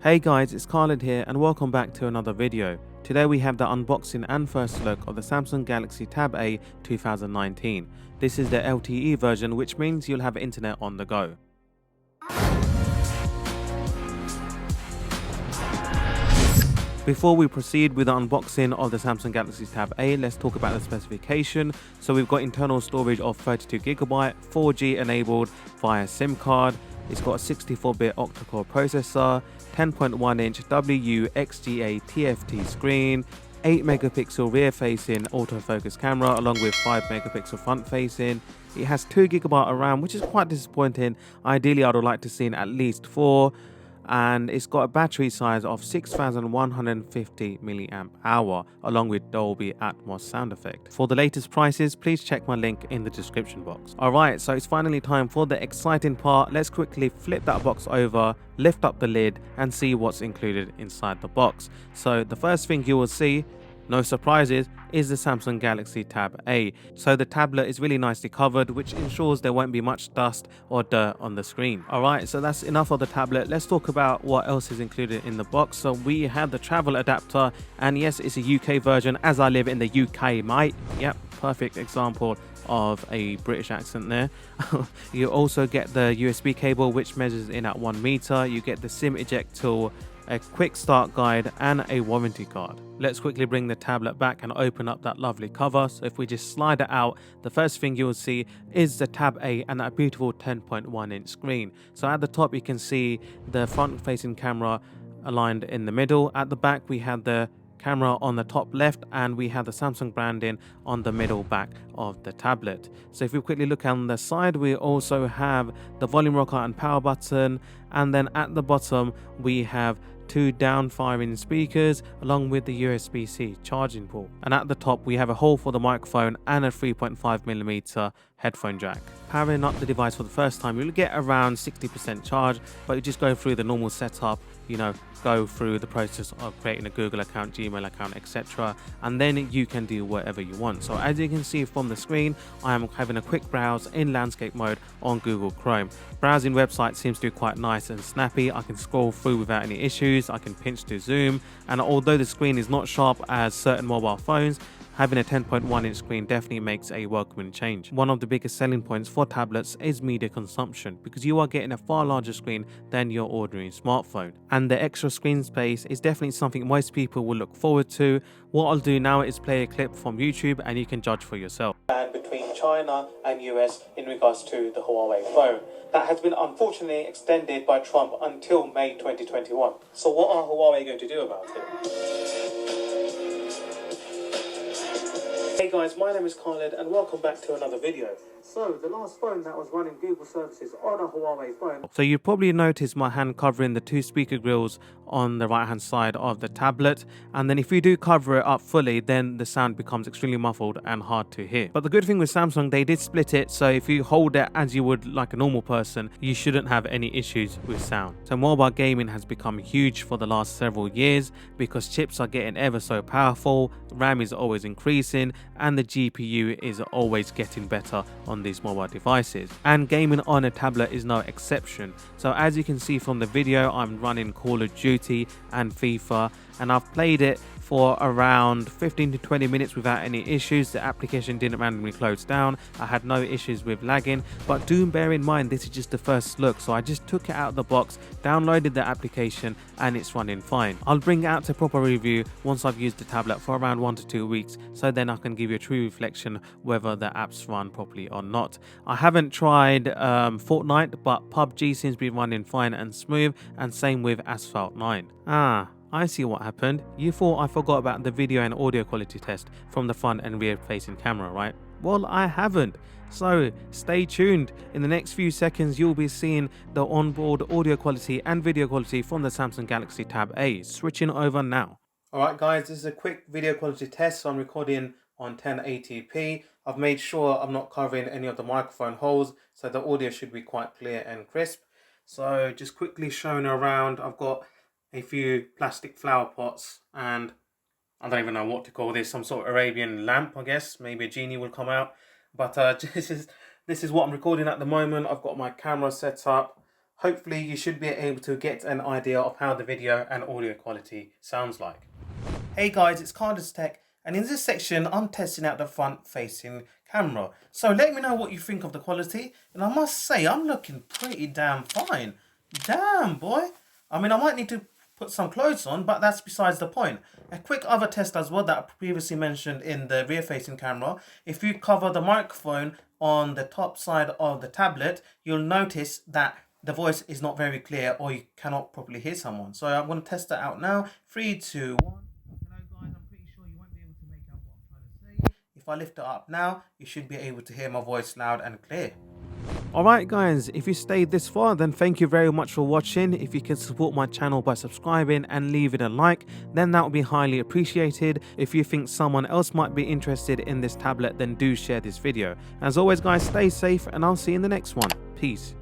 Hey guys, it's Khalid here and welcome back to another video. Today we have the unboxing and first look of the Samsung Galaxy Tab A 2019. This is the LTE version, which means you'll have internet on the go. Before we proceed with the unboxing of the Samsung Galaxy Tab A, let's talk about the specification. So we've got internal storage of 32GB, 4G enabled via SIM card. It's got a 64-bit octa-core processor, 10.1-inch WXGA TFT screen, 8-megapixel rear-facing autofocus camera along with 5-megapixel front-facing. It has 2GB of RAM, which is quite disappointing. Ideally, I would like to see at least 4. And it's got a battery size of 6150 milliamp hour along with Dolby Atmos sound effect. For the latest prices, please check my link in the description box. Alright, so it's finally time for the exciting part. Let's quickly flip that box over, lift up the lid and see what's included inside the box. So the first thing you will see, no surprises, is the Samsung Galaxy Tab A. So the tablet is really nicely covered, which ensures there won't be much dust or dirt on the screen. Alright, so that's enough of the tablet. Let's talk about what else is included in the box. So we have the travel adapter, and yes, it's a UK version as I live in the UK, mate. Yep, perfect example of a British accent there. You also get the USB cable, which measures in at 1 meter. You get the SIM eject tool, a quick start guide and a warranty card. Let's quickly bring the tablet back and open up that lovely cover. So if we just slide it out, the first thing you'll see is the Tab A and that beautiful 10.1-inch screen. So at the top you can see the front facing camera aligned in the middle. At the back we have the camera on the top left and we have the Samsung branding on the middle back of the tablet. So if we quickly look on the side, we also have the volume rocker and power button, and then at the bottom we have 2 down firing speakers along with the USB-C charging port, and at the top we have a hole for the microphone and a 3.5mm headphone jack. Powering up the device for the first time, you'll get around 60% charge, but you just go through the normal setup, go through the process of creating a Google account, Gmail account, etc., and then you can do whatever you want. So as you can see from the screen, I am having a quick browse in landscape mode on Google Chrome. Browsing websites seems to be quite nice and snappy. I can scroll through without any issues. I can pinch to zoom, and although the screen is not sharp as certain mobile phones, having a 10.1-inch screen definitely makes a welcoming change. One of the biggest selling points for tablets is media consumption, because you are getting a far larger screen than your ordinary smartphone. And the extra screen space is definitely something most people will look forward to. What I'll do now is play a clip from YouTube and you can judge for yourself. And between China and US in regards to the Huawei phone. That has been unfortunately extended by Trump until May 2021. So what are Huawei going to do about it? Hey guys, my name is Khalid and welcome back to another video. So the last phone that was running Google services on a Huawei phone. So you probably noticed my hand covering the 2 speaker grills on the right hand side of the tablet, and then if you do cover it up fully, then the sound becomes extremely muffled and hard to hear. But the good thing with Samsung, they did split it, so if you hold it as you would like a normal person, you shouldn't have any issues with sound. So mobile gaming has become huge for the last several years because chips are getting ever so powerful, RAM is always increasing, and the GPU is always getting better on these mobile devices, and gaming on a tablet is no exception. So as you can see from the video, I'm running Call of Duty and FIFA, and I've played it for around 15 to 20 minutes without any issues. The application didn't randomly close down. I had no issues with lagging, but do bear in mind this is just the first look, so I just took it out of the box, downloaded the application, and it's running fine. I'll bring it out to proper review once I've used the tablet for around 1 to 2 weeks, so then I can give you a true reflection whether the apps run properly or not. I haven't tried Fortnite, but PUBG seems to be running fine and smooth, and same with Asphalt 9. I see what happened. You thought I forgot about the video and audio quality test from the front and rear facing camera, right? Well, I haven't. So stay tuned. In the next few seconds, you'll be seeing the onboard audio quality and video quality from the Samsung Galaxy Tab A. Switching over now. Alright guys, this is a quick video quality test. So I'm recording on 1080p. I've made sure I'm not covering any of the microphone holes, so the audio should be quite clear and crisp. So just quickly showing around, I've got a few plastic flower pots, and I don't even know what to call this, some sort of Arabian lamp, I guess. Maybe a genie will come out. But this is what I'm recording at the moment. I've got my camera set up. hopefully you should be able to get an idea of how the video and audio quality sounds like. Hey guys, it's Carter's Tech, and in this section I'm testing out the front facing camera. So let me know what you think of the quality, and I must say I'm looking pretty damn fine. Damn boy. I mean, I might need to put some clothes on, but that's besides the point. A quick other test as well that I previously mentioned in the rear facing camera. If you cover the microphone on the top side of the tablet, you'll notice that the voice is not very clear, or you cannot properly hear someone. So I'm going to test that out now. 3, 2, 1. Hello guys, I'm pretty sure you won't be able to make out what I'm trying to say. If I lift it up now, you should be able to hear my voice loud and clear. Alright guys, if you stayed this far, then thank you very much for watching. If you can support my channel by subscribing and leaving a like, then that would be highly appreciated. If you think someone else might be interested in this tablet, then do share this video. As always guys, stay safe, and I'll see you in the next one. Peace.